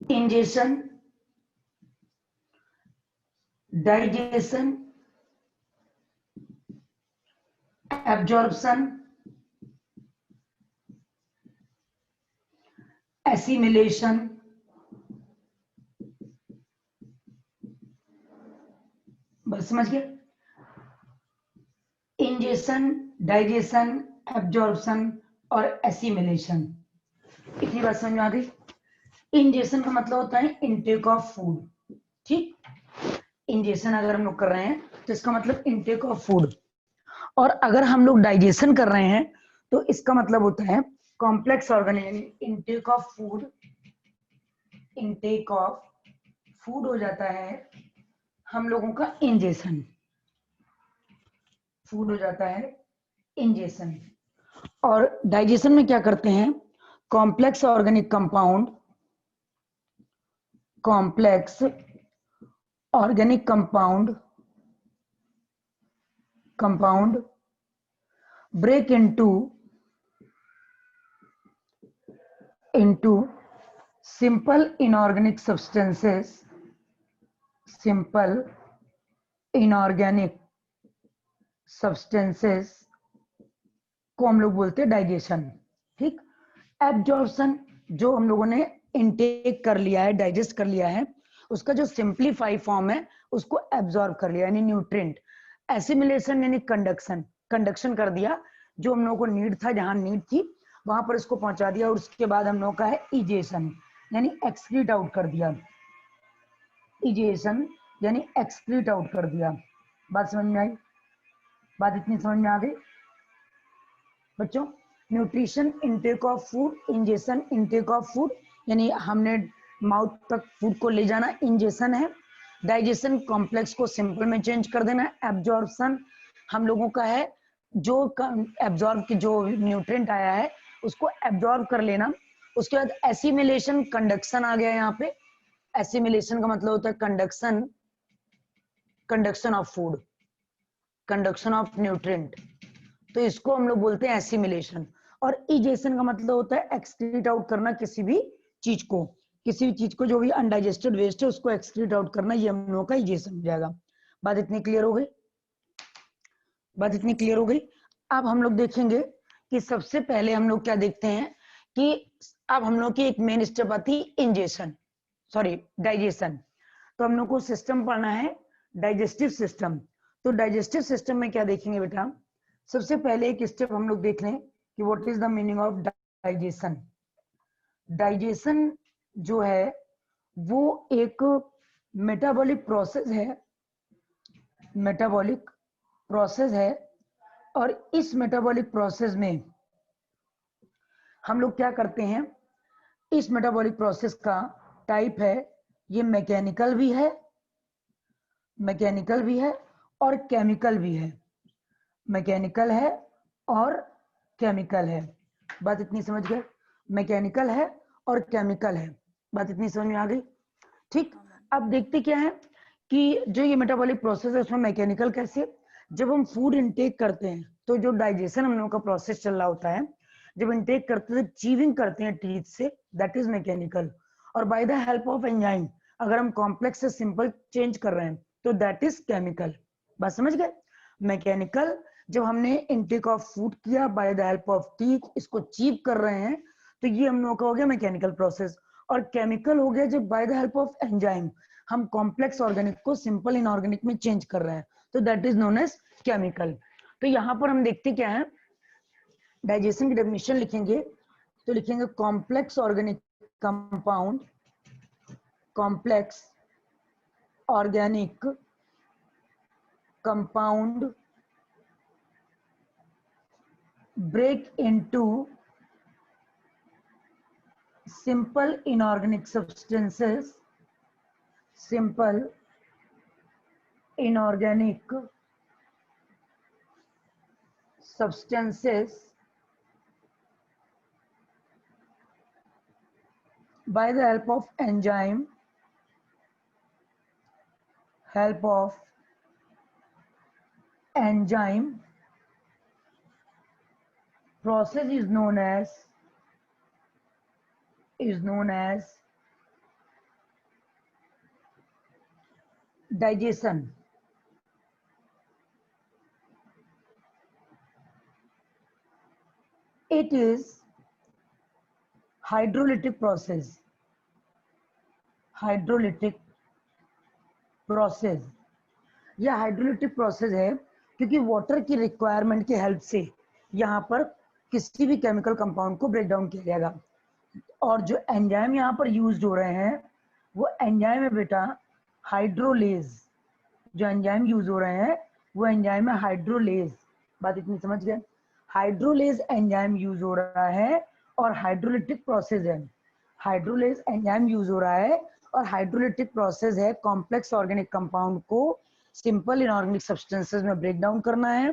ingestion, digestion, absorption, assimilation, बस समझ गए। इंजेशन, डाइजेशन, एब्जॉर्प्शन और एसिमिलेशन, इतनी बात समझ में आ गई। इंजेशन का मतलब होता है इनटेक ऑफ फूड, ठीक। इंजेशन अगर हम लोग कर रहे हैं तो इसका मतलब इनटेक ऑफ फूड, और अगर हम लोग डाइजेशन कर रहे हैं तो इसका मतलब होता है complex organism. Intake of food, intake of food हो जाता है हम लोगों का इंजेशन, फूड हो जाता है इंजेशन। और डाइजेशन में क्या करते हैं, complex organic compound, complex organic compound break into simple inorganic substances, simple inorganic substances को हम लोग बोलते हैं डाइजेशन, ठीक। एब्जॉर्प्शन, जो हम लोगों ने इनटेक कर लिया है, डाइजेस्ट कर लिया है, उसका जो सिंप्लीफाई फॉर्म है उसको एब्जॉर्ब कर लिया यानी न्यूट्रिएंट। एसिमिलेशन यानी कंडक्शन, कंडक्शन कर दिया, जो हम लोगों को नीड था, जहां नीड थी वहां पर इसको पहुंचा दिया। और उसके बाद हम लोगों का है इजेशन यानी एक्सक्रीट आउट कर दिया, इजेशन यानी एक्सक्रीट आउट कर दिया। बात समझ में आई, बात इतनी समझ में आ गई बच्चों। Nutrition intake of food, ingestion intake of food यानी हमने माउथ तक फूड को ले जाना, इंजेशन है। डाइजेशन कॉम्प्लेक्स को सिंपल में चेंज कर देना। एब्जॉर्प्शन हम लोगों का है जो एब्जॉर्ब की जो न्यूट्रिएंट आया है उसको एब्जॉर्ब कर लेना। उसके बाद एसिमिलेशन, कंडक्शन आ गया यहाँ पे। एसिमिलेशन का मतलब होता है conduction, conduction of food, conduction of nutrient, तो इसको हम लोग बोलते हैं एसिमिलेशन। और इजेशन का मतलब होता है एक्सक्रीट आउट करना किसी भी चीज को, किसी भी चीज को जो भी अनडाइजेस्टेड वेस्ट है उसको एक्सक्रीट आउट करना, ये हम लोगों का इजेशन हो जाएगा। बात इतनी क्लियर हो गई, बात इतनी क्लियर हो गई। अब हम लोग देखेंगे कि सबसे पहले हम लोग क्या देखते हैं कि अब हम लोग की एक मेन स्टेप आती है इंजेशन, सॉरी डाइजेशन। तो हम लोग को सिस्टम पढ़ना है डाइजेस्टिव सिस्टम। तो डाइजेस्टिव सिस्टम में क्या देखेंगे बेटा, सबसे पहले एक स्टेप हम लोग देख लें कि what is the meaning of digestion. Digestion जो है वो एक मेटाबॉलिक प्रोसेस है, मेटाबॉलिक प्रोसेस है। और इस मेटाबॉलिक प्रोसेस में हम लोग क्या करते हैं, इस मेटाबॉलिक प्रोसेस का टाइप है, ये मैकेनिकल भी है, मैकेनिकल भी है और केमिकल भी है, मैकेनिकल है और केमिकल है। बात इतनी समझ गए, मैकेनिकल है और केमिकल है, बात इतनी समझ में आ गई, ठीक। अब देखते क्या है कि जो ये मेटाबॉलिक प्रोसेस है उसमें मैकेनिकल कैसे, जब हम फूड इनटेक करते हैं तो जो डाइजेशन हम लोगों का प्रोसेस चल रहा होता है, जब इनटेक करते हैं चीविंग करते हैं टीथ से, दैट इज मैकेनिकल। और bye the help of enzyme अगर हम कॉम्प्लेक्स से सिंपल चेंज कर रहे हैं तो दैट इज केमिकल। बात समझ गए, मैकेनिकल जब हमने इनटेक ऑफ फूड किया bye the help of teeth, इसको चीव कर रहे हैं तो ये हम लोगों का हो गया मैकेनिकल प्रोसेस। और केमिकल हो गया जब by the help of enzyme हम कॉम्प्लेक्स ऑर्गेनिक को सिंपल इनऑर्गेनिक में चेंज कर रहे हैं, तो that is known as chemical. तो यहाँ पर हम देखते क्या है, डाइजेशन की डेफिनेशन लिखेंगे तो लिखेंगे complex organic compound, complex organic compound break into simple inorganic substances, simple inorganic substances by the help of enzyme, help of enzyme process is known as digestion, it is hydrolytic process, hydrolytic process. यह hydrolytic process है क्योंकि water की requirement की help से यहाँ पर किसी भी केमिकल कंपाउंड को ब्रेक डाउन किया जाएगा। और जो एंजाइम यहाँ पर यूज हो रहे हैं वो एंजाइम है बेटा हाइड्रोलेज। जो एंजाइम यूज हो रहे हैं वो एंजाइम है हाइड्रोलेज। बात इतनी समझ गए? हाइड्रोलेज एंजाइम यूज हो रहा है और हाइड्रोलिटिक प्रोसेस है। हाइड्रोलेज एंजाइम यूज हो रहा है और हाइड्रोलिटिक प्रोसेस है कॉम्प्लेक्स ऑर्गेनिक कंपाउंड को सिंपल इनऑर्गेनिक सब्सटेंसेस में ब्रेक डाउन करना है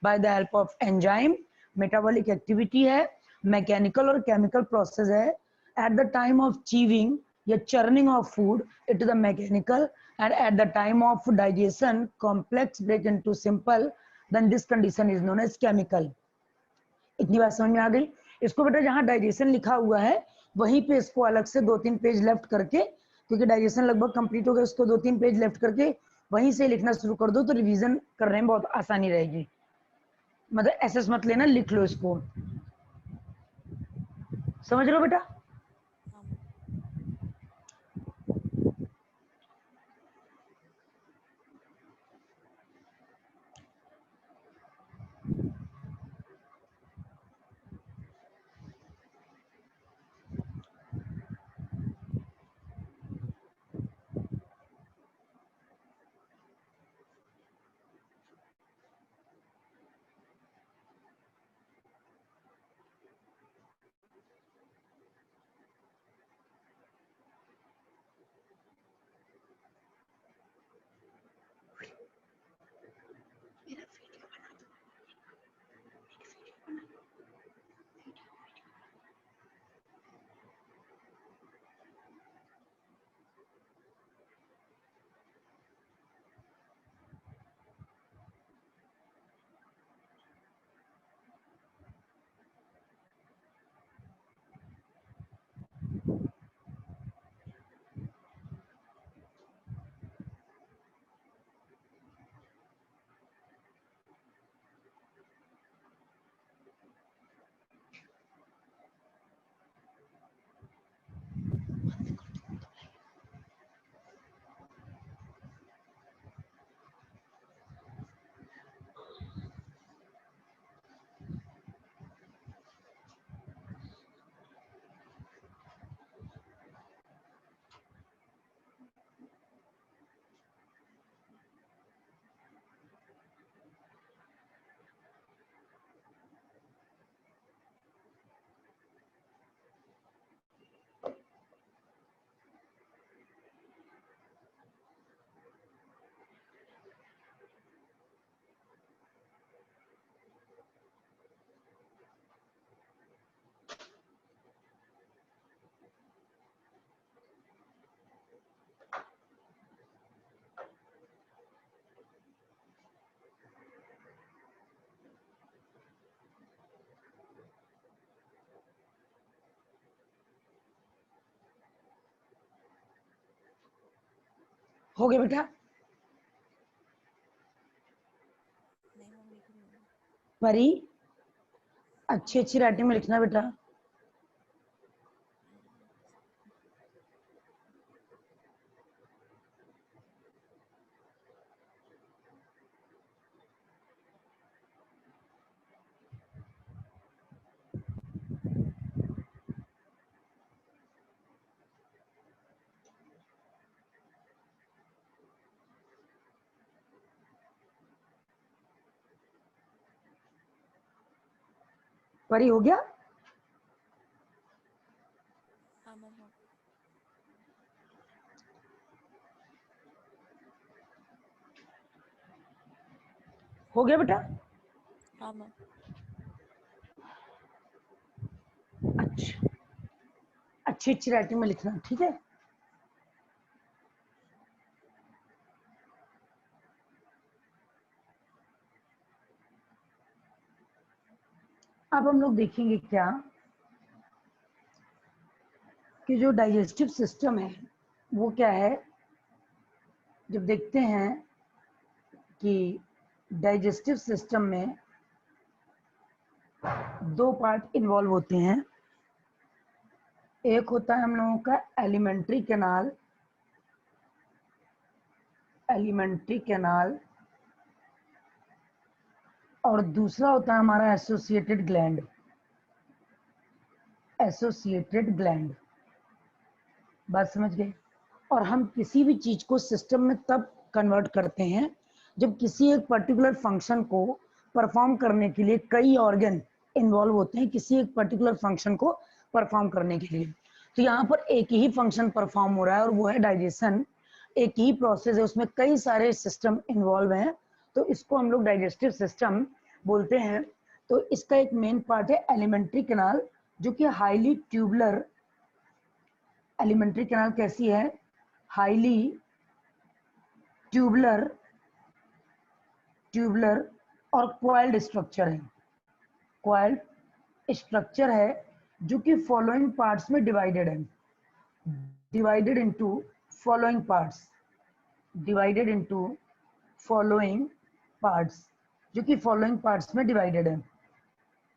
by the help of enzyme. Metabolic activity है, मैकेनिकल और केमिकल प्रोसेस है। At the time of chewing या churning of food it is the mechanical, and at the time of digestion complex break into simple, then this condition is known as chemical। इतनी बात समझ में आ गई? इसको बेटा जहां डाइजेशन लिखा हुआ है वहीं पे इसको अलग से 2-3 पेज लेफ्ट करके, क्योंकि डाइजेशन लगभग कंप्लीट हो गया, इसको 2-3 पेज लेफ्ट करके वहीं से लिखना शुरू कर दो तो रिवीजन करने में बहुत आसानी रहेगी। मतलब ऐसे मत लेना, लिख लो इसको। समझ लो बेटा? हो गया बेटा? परी अच्छी अच्छी राइटिंग में लिखना बेटा। परी हो गया? हो गया बेटा? हाँ मैम। अच्छा, अच्छी अच्छी राइटिंग में लिखना, ठीक है? अब हम लोग देखेंगे क्या कि जो डाइजेस्टिव सिस्टम है वो क्या है, जब देखते हैं कि डाइजेस्टिव सिस्टम में दो पार्ट इन्वॉल्व होते हैं, एक होता है हम लोगों का एलिमेंट्री कैनाल और दूसरा होता है हमारा एसोसिएटेड ग्लैंड। बात समझ गए? और हम किसी भी चीज को सिस्टम में तब कन्वर्ट करते हैं जब किसी एक पर्टिकुलर फंक्शन को परफॉर्म करने के लिए कई ऑर्गन इन्वॉल्व होते हैं, किसी एक पर्टिकुलर फंक्शन को परफॉर्म करने के लिए। तो यहाँ पर एक ही फंक्शन परफॉर्म हो रहा है और वो है डाइजेशन। एक ही प्रोसेस है, उसमें कई सारे सिस्टम इन्वॉल्व हैं, तो इसको हम लोग डाइजेस्टिव सिस्टम बोलते हैं। तो इसका एक मेन पार्ट है एलिमेंट्री कैनाल, जो कि हाईली ट्यूबुलर। एलिमेंट्री कैनाल कैसी है? हाईली ट्यूबुलर और क्वाइल्ड स्ट्रक्चर है, जो कि फॉलोइंग पार्ट्स में डिवाइडेड है, डिवाइडेड इनटू फॉलोइंग पार्ट्स, जो कि फॉलोइंग पार्ट्स में डिवाइडेड है।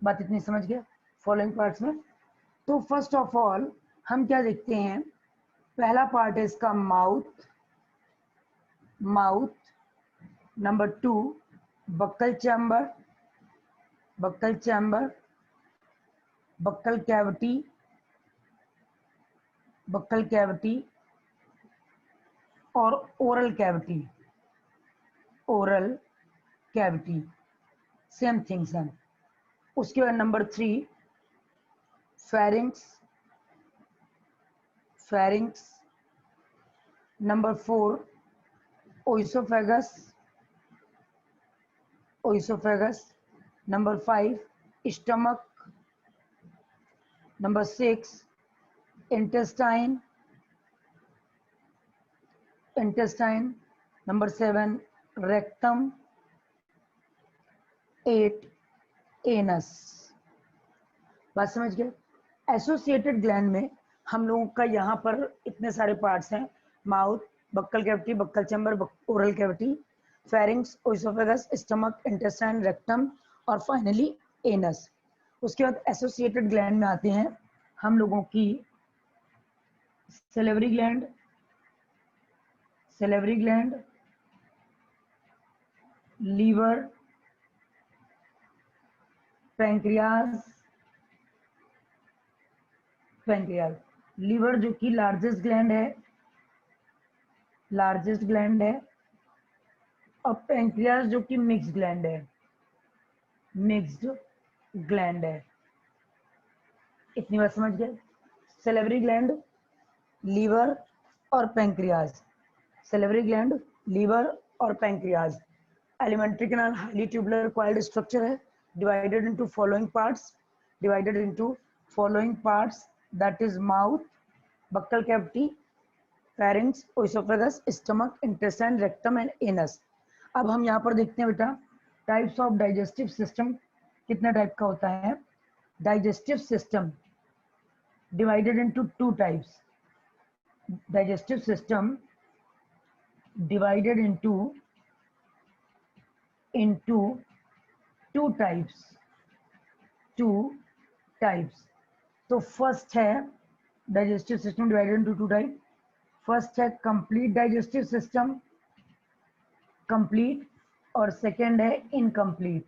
बात इतनी समझ गया? फॉलोइंग पार्ट्स में। तो फर्स्ट ऑफ ऑल हम क्या देखते हैं, पहला पार्ट है इसका माउथ। नंबर 2 बक्कल कैविटी और ओरल कैविटी सेम थिंग्स हैं। उसके बाद number 3 pharynx. Number 4 oesophagus. Number 5 stomach. Number 6 intestine. Number 7 rectum. 8 anus. बात समझ गए? एसोसिएटेड ग्लैंड में हम लोगों का यहाँ पर इतने सारे पार्ट्स हैं, mouth, buccal cavity, buccal chamber, oral cavity, pharynx, oesophagus, stomach, intestine, rectum और फाइनली एनस। उसके बाद एसोसिएटेड ग्लैंड में आते हैं हम लोगों की salivary gland, liver, pancreas. Liver जो कि लार्जेस्ट ग्लैंड है और पैंक्रियाज जो कि मिक्स्ड ग्लैंड है। इतनी बात समझ गए? सैलिवरी ग्लैंड, लीवर और pancreas. Alimentary canal highly tubular coiled structure है, divided into following parts that is mouth, buccal cavity, pharynx, oesophagus, stomach, intestine, rectum and anus। अब हम यहाँ पर देखते हैं बेटा टाइप्स ऑफ डाइजेस्टिव सिस्टम कितने टाइप का होता है। Digestive system divided into 2 types. Digestive system divided into 2 types. तो फर्स्ट है digestive system divided into 2 type. First है कंप्लीट डाइजेस्टिव सिस्टम, कंप्लीट, और सेकंड है इनकम्प्लीट।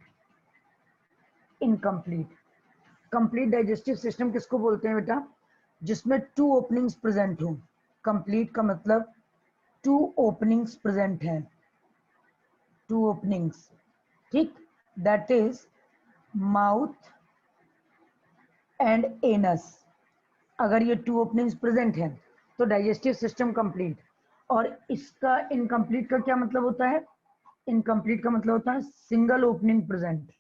कंप्लीट डाइजेस्टिव सिस्टम किसको बोलते हैं बेटा? जिसमें 2 ओपनिंग्स प्रेजेंट हो। कंप्लीट का मतलब 2 ओपनिंग्स प्रेजेंट हैं, 2 ओपनिंग्स, ठीक? That is mouth and anus. अगर ये 2 ओपनिंग्स प्रेजेंट हैं तो डाइजेस्टिव सिस्टम कंप्लीट। और इसका इनकम्प्लीट का क्या मतलब होता है? इनकम्प्लीट का मतलब होता है सिंगल ओपनिंग प्रेजेंट।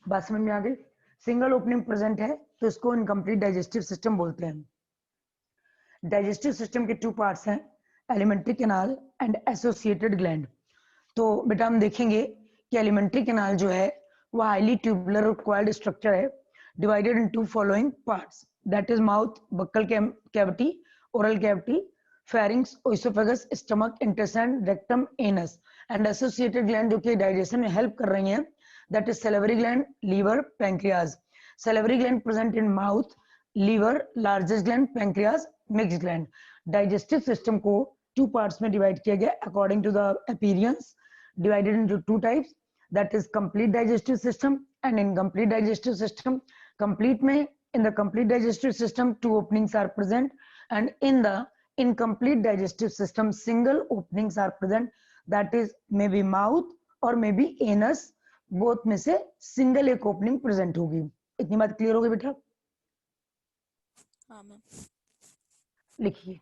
बात समझ में आ गई? सिंगल ओपनिंग प्रेजेंट है तो इसको इनकम्प्लीट डाइजेस्टिव सिस्टम बोलते हैं। डाइजेस्टिव सिस्टम के 2 पार्ट्स हैं, alimentary canal and associated gland. तो बेटा हम देखेंगे कि एलिमेंट्री कैनाल जो है वो हाईली ट्यूबुलर क्वाइल्ड स्ट्रक्चर है, divided into following parts, that is mouth, buccal cavity, oral cavity, pharynx, oesophagus, stomach, intestine, rectum, anus and associated gland जो कि डाइजेशन में हेल्प कर रही हैं, that is salivary gland, liver, pancreas. Salivary gland present in mouth, liver, largest gland, pancreas, mixed gland. Digestive system को two parts में divide किया गया according to the appearance, divided into two types, that is complete digestive system and incomplete digestive system. Complete में, in the complete digestive system two openings are present, and in the incomplete digestive system single openings are present, that is maybe mouth or maybe anus, both में से single एक opening present होगी. इतनी बात clear होगी बेटा? हाँ ma'am. लिखिए.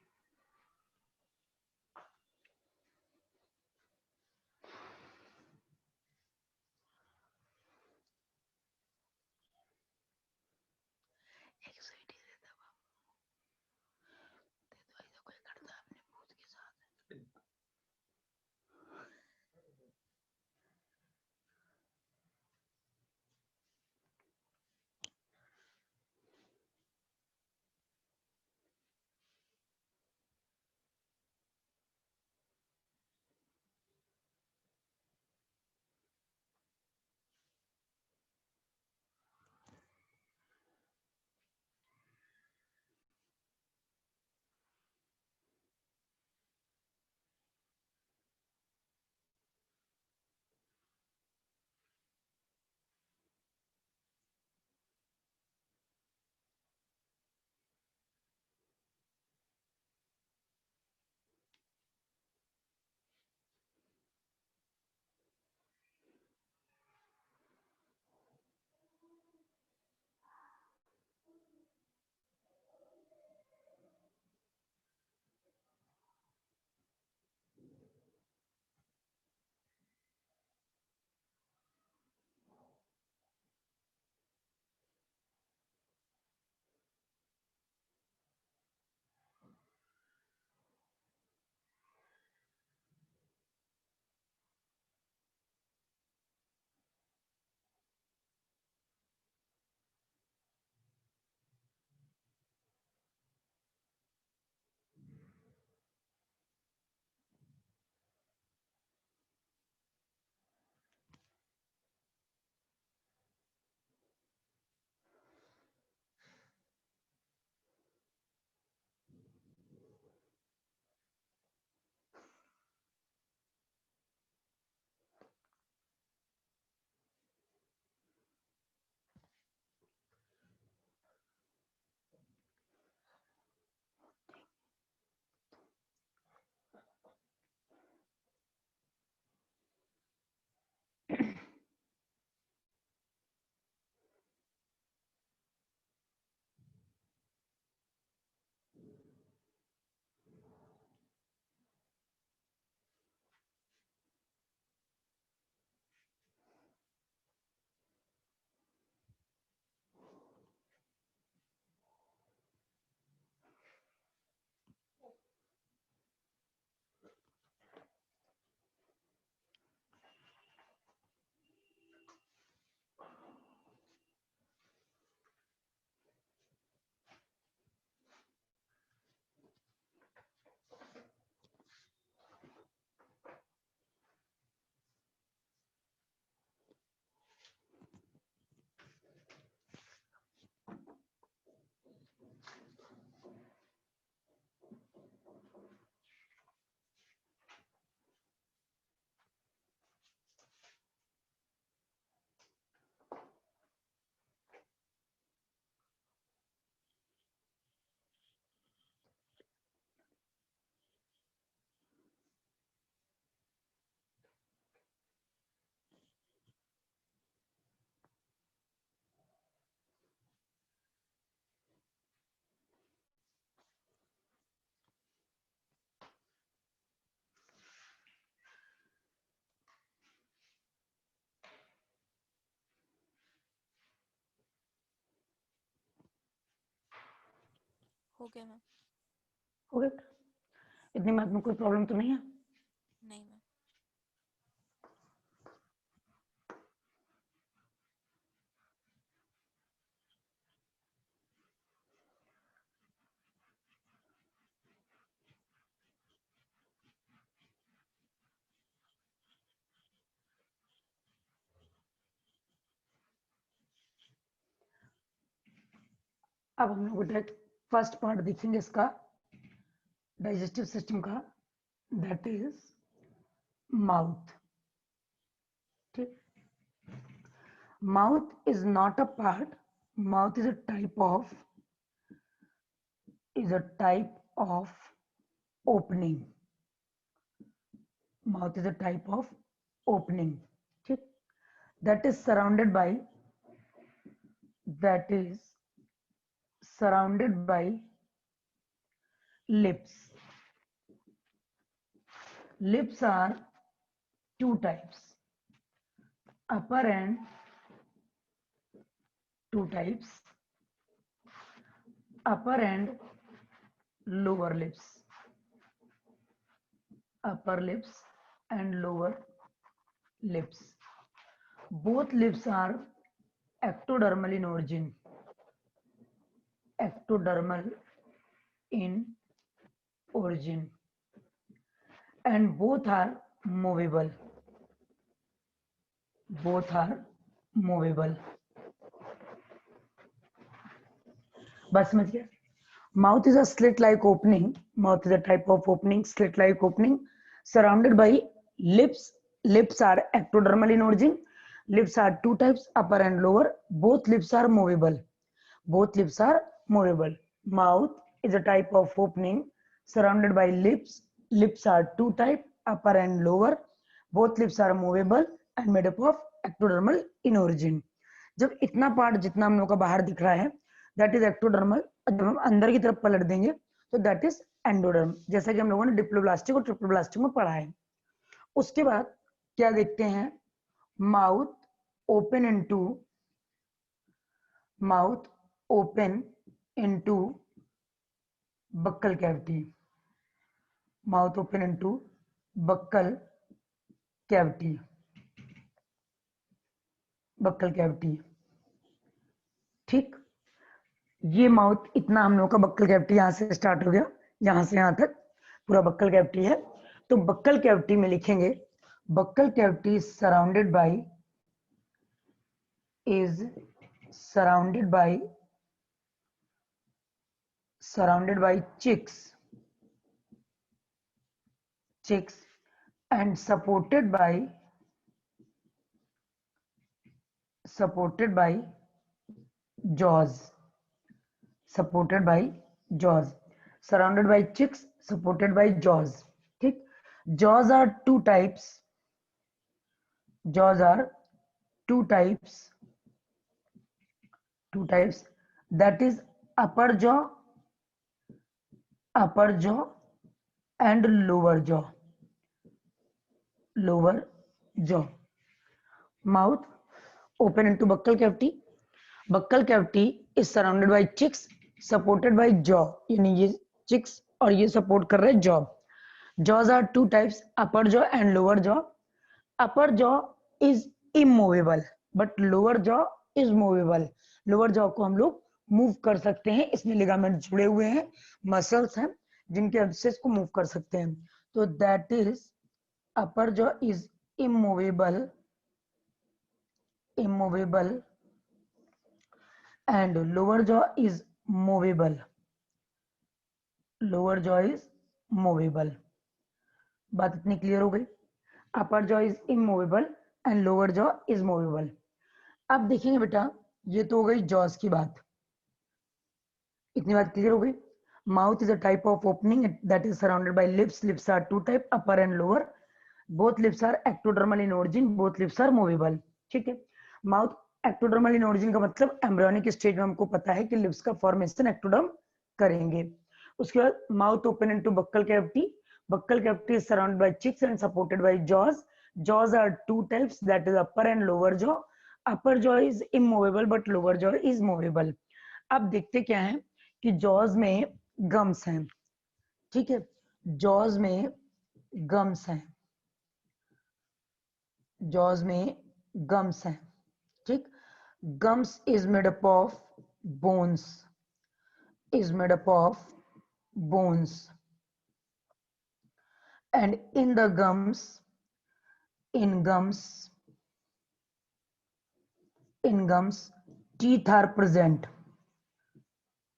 हो गया मैम. हो गया? इतनी बात में कोई प्रॉब्लम तो नहीं है? नहीं मैम. अब हम लोग बेटा फर्स्ट पार्ट देखेंगे इसका डाइजेस्टिव सिस्टम का, दैट इज माउथ। ठीक, mouth is not a part, mouth is a type of opening, mouth is a type of opening, ठीक, that is surrounded by lips. Lips are two types, upper and two types, upper and lower lips, upper lips and lower lips. Both lips are ectodermal in origin, ectodermal in origin, and both are movable, both are movable. बस समझ गया। Mouth is a slit-like opening. Mouth is a type of opening, slit-like opening, surrounded by lips. Lips are ectodermal in origin. Lips are two types, upper and lower. Both lips are movable. Both lips are movable. Mouth is a type of opening surrounded by lips. Lips are two types, upper and lower. Both lips are movable and made up of ectodermal in origin. जब इतना part जितना हम लोग का बाहर दिख रहा है दैट इज एक्टोडर्मल, जब हम अंदर की तरफ पलट देंगे तो दैट इज एंडोडर्म, जैसा कि हम लोगों ने डिप्लोब्लास्टिक और ट्रिप्लोब्लास्टिक में पढ़ा है। उसके बाद क्या देखते हैं, mouth open into buccal cavity, mouth open into buccal cavity, buccal cavity. ठीक, ये माउथ इतना हम लोग का बक्कल कैविटी यहां से स्टार्ट हो गया, यहां से यहां तक पूरा बक्कल कैविटी है। तो बक्कल कैविटी में लिखेंगे buccal cavity is surrounded by cheeks and supported by jaws, supported by jaws, surrounded by chicks, supported by jaws। ठीक, jaws are two types, jaws are two types that is upper jaw and lower jaw, mouth open into buccal cavity, buccal cavity is surrounded by chicks, supported by jaw, यानी ये chicks और ये support कर रहे हैं jaw। jaws are two types, upper jaw and lower jaw। upper jaw is immovable but lower jaw is movable। lower jaw को हम लोग मूव कर सकते हैं, इसमें लिगामेंट जुड़े हुए हैं, मसल्स हैं जिनके हेल्प से इसको मूव कर सकते हैं। तो that is upper jaw is immovable and lower jaw is movable, बात इतनी क्लियर हो गई। अपर jaw is immovable and lower jaw is movable. अब देखेंगे बेटा, ये तो हो गई जॉज की बात, इतनी बात क्लियर हो गई। Mouth is a type of opening that is surrounded by lips, lips are two type, upper and lower, both lips are ectodermal in origin, both lips are movable. ठीक है, माउथ एक्टोडर्मल इन ओरिजिन का मतलब embryonic stage में हमको पता है कि lips का फॉर्मेशन एक्टोडर्म करेंगे। उसके बाद mouth open into buccal cavity, buccal cavity is surrounded by cheeks and supported by jaws. Jaws are two types, that is upper and lower jaw. upper jaw is immovable but lower jaw is movable। अब देखते क्या है कि jaws में gums हैं, ठीक है, jaws में gums हैं, jaws में gums हैं, ठीक, gums is made up of bones, and in gums teeth are present,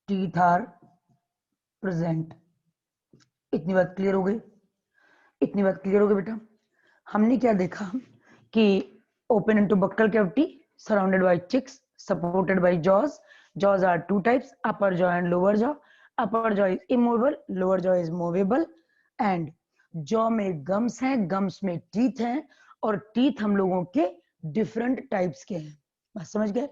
teeth are present. इतनी बात क्लियर हो गई? इतनी बात क्लियर हो गई बेटा? हमने क्या देखा कि open into buccal cavity, surrounded by cheeks, supported by jaws. Jaws are two types, upper jaw and lower jaw. Upper jaw is immovable, lower jaw is movable. And jaw में गम्स हैं, gums में teeth हैं, और teeth हम लोगों के different types के हैं। बस समझ गए?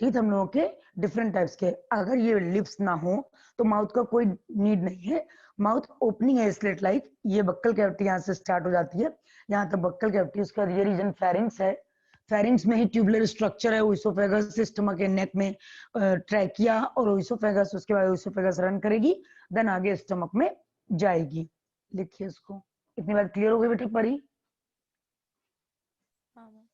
टीथ हम लोगों के डिफरेंट टाइप्स के। अगर ये लिप्स ना हो तो माउथ का कोई नीड नहीं है। माउथ ओपनिंग है स्लेट लाइक। ये बक्कल कैविटी यहाँ से स्टार्ट हो जाती है, यहाँ तक बक्कल कैविटी। उसका ये रीजन फेरिंग्स है। फेरिंग्स में ही ट्यूबुलर स्ट्रक्चर है। ओइसोफेगस स्टमक है, नेक में ट्रैकिया और ओइसोफेगस, उसके बाद ओइसोफेगस रन करेगी, देन आगे स्टमक में जाएगी। लिखिए इसको। इतनी बात क्लियर हो गई बेटे परी? हाँ मैम।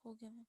हो गया मैम।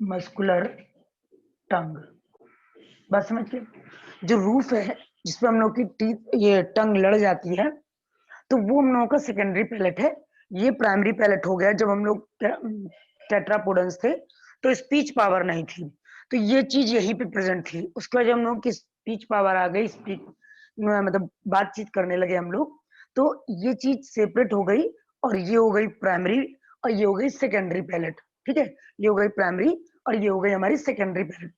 मस्कुलर टंग। बस समझ के, जो रूफ है जिसपे हम लोग की टीथ ये टंग लड़ जाती है, तो वो हम लोगों का सेकेंडरी पैलेट है। ये प्राइमरी पैलेट हो गया। जब हम लोग टेट्रापोडन्स थे तो स्पीच पावर नहीं थी, तो ये चीज यहीं पे प्रेजेंट थी। उसके बाद जब हम लोग की स्पीच पावर आ गई, स्पीच मतलब बातचीत करने लगे हम लोग, तो ये चीज सेपरेट हो गई और ये हो गई प्राइमरी और ये हो गई सेकेंडरी पैलेट। ठीक है, ये हो गई प्राइमरी और ये हो गई हमारी सेकेंडरी पैलेट।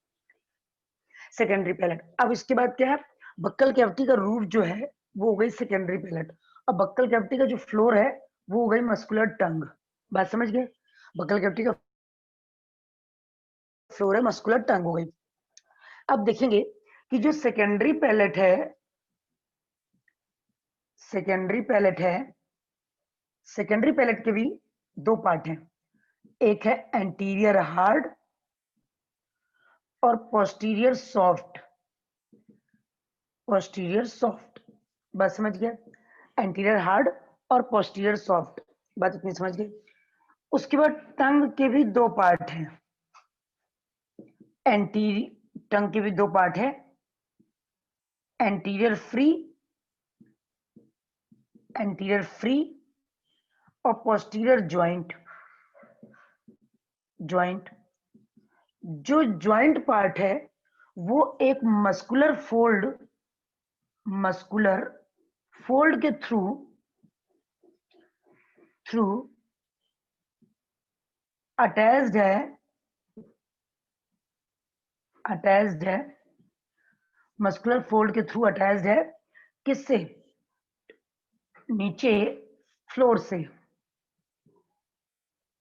Secondary palate. अब इसके बाद क्या है, बक्कल कैविटी का रूट जो है वो हो गई सेकेंडरी पैलेट। अब बक्कल कैविटी का जो फ्लोर है वो हो गई मस्कुलर टंग। बात समझ गए, बक्कल कैविटी का फ्लोर है मस्कुलर टंग हो गई। अब देखेंगे कि जो सेकेंडरी पैलेट है, सेकेंडरी पैलेट है, सेकेंडरी पैलेट के भी दो पार्ट हैं। एक है एंटीरियर हार्ड और पोस्टीरियर सॉफ्ट। पोस्टीरियर सॉफ्ट, बात समझ गया, एंटीरियर हार्ड और पोस्टीरियर सॉफ्ट, बात इतनी समझ गए। उसके बाद टंग के भी दो पार्ट हैं। टंग के भी दो पार्ट है, एंटीरियर फ्री, एंटीरियर फ्री और पोस्टीरियर ज्वाइंट। ज्वाइंट, जो ज्वाइंट पार्ट है वो एक मस्कुलर फोल्ड, मस्कुलर फोल्ड के थ्रू अटैच्ड है, अटैच्ड है, मस्कुलर फोल्ड के थ्रू अटैच्ड है। किससे? नीचे फ्लोर से,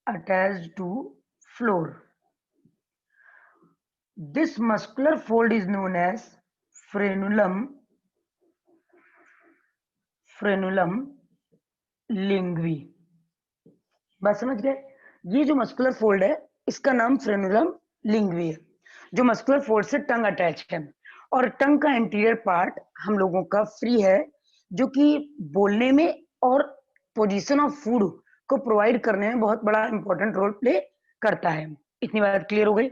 attached to floor. This muscular fold is known as frenulum, frenulum linguae. बात समझ गए, ये जो मस्कुलर फोल्ड है इसका नाम फ्रेनुलम लिंग्वी है, जो मस्कुलर फोल्ड से टंग अटैच है। और टंग का इंटीरियर पार्ट हम लोगों का फ्री है, जो कि बोलने में और पोजीशन ऑफ फूड को प्रोवाइड करने में बहुत बड़ा इंपॉर्टेंट रोल प्ले करता है। इतनी बात क्लियर हो गई?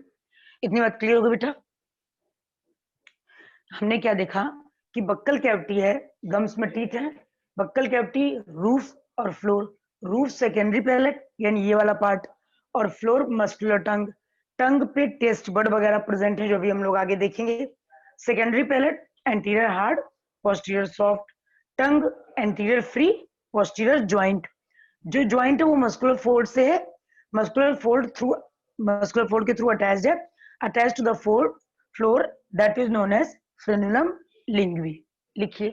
इतनी बात क्लियर हो गई बेटा? हमने क्या देखा कि बक्कल कैविटी है, गम्स में टीथ है, बक्कल कैविटी रूफ और फ्लोर। रूफ सेकेंडरी पैलेट यानी ये वाला पार्ट, और फ्लोर मस्कुलर टंग। टंग पे टेस्ट बर्ड वगैरह प्रेजेंट है जो भी हम लोग आगे देखेंगे। Secondary palate anterior hard, posterior soft, tongue anterior free, posterior joint. जो ज्वाइंट है वो मस्कुलर फोल्ड से है, मस्कुलर फोल्ड के थ्रू अटैच्ड है, attached to the floor that is known as frenulum linguae. लिखिए